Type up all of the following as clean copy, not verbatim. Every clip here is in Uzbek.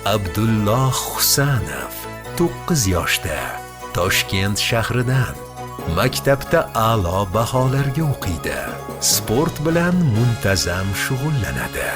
Abdulloh Husanov 9 yoshda Toshkent shahridan maktabda a'lo baholarga o'qiydi. Sport bilan muntazam shug'ullanadi.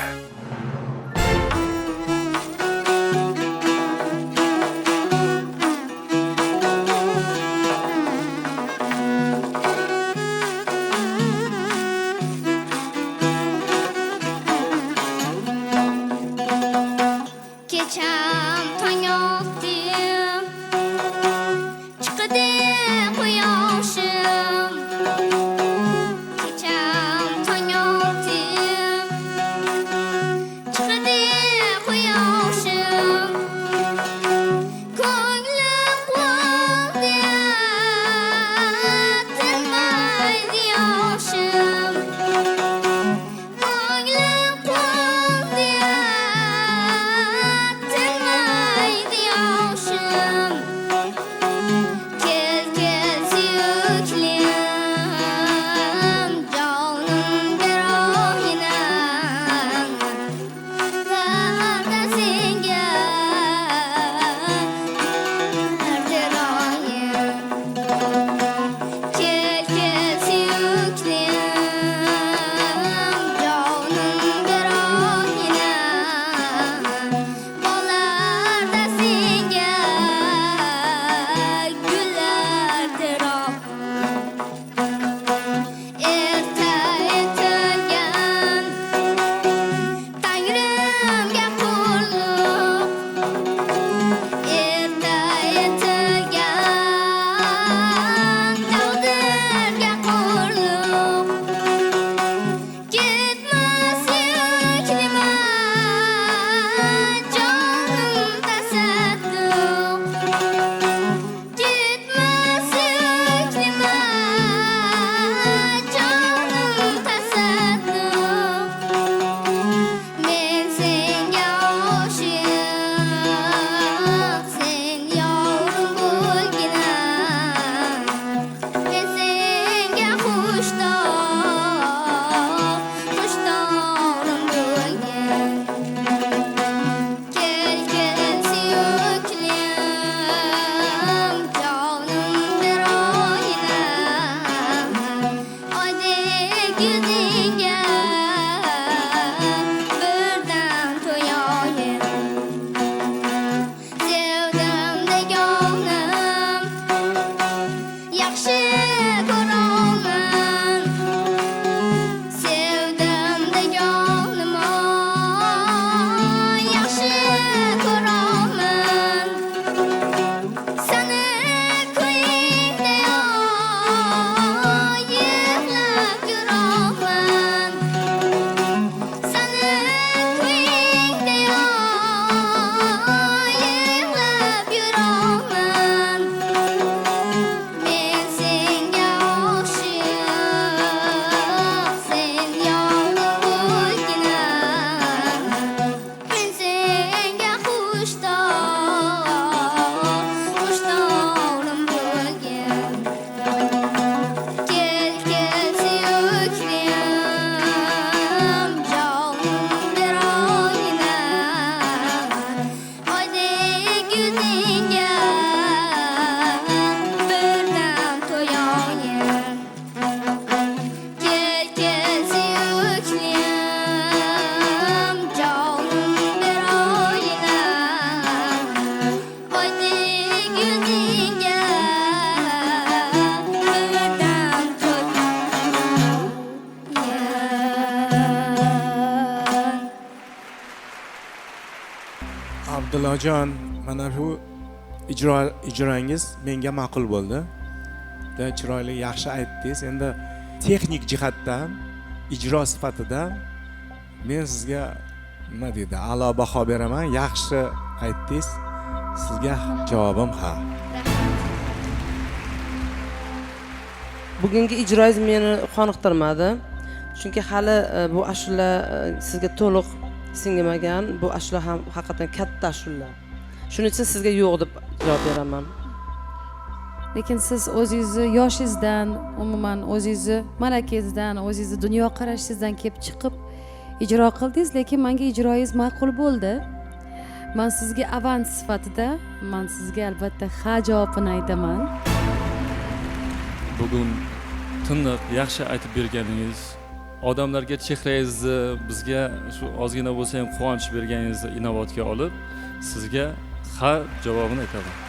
Abdullajon, mana bu ijroingiz menga ma'qul bo'ldi. Juda chiroyli, yaxshi aytdingiz. Endi texnik jihatdan, ijro sifatidan men sizga nima deydi, a'lo baho beraman. Yaxshi aytdingiz. Sizga javobim ha. Bugungi ijroingiz meni qoniqtirmadi. Chunki hali bu ashula sizga to'liq singmagan. Bu ashula ham haqiqatan katta ashula. Shuning uchun sizga yo'q deb javob beraman. Lekin siz o'zingizni yoshingizdan, umuman o'zingizni malakangizdan, o'zingizni dunyoqarashingizdan kelib chiqib ijro qildingiz, lekin menga ijroingiz ma'qul bo'ldi. man sizga avans sifatida man sizga albatta ha javobini aytaman. Bugun tiniq, yaxshi aytib berganingiz, odamlarga chehrangizni, bizga shu ozgina bo'lsa ham quvonch berganingizni inobatga olib, sizga ha javobini aytaman.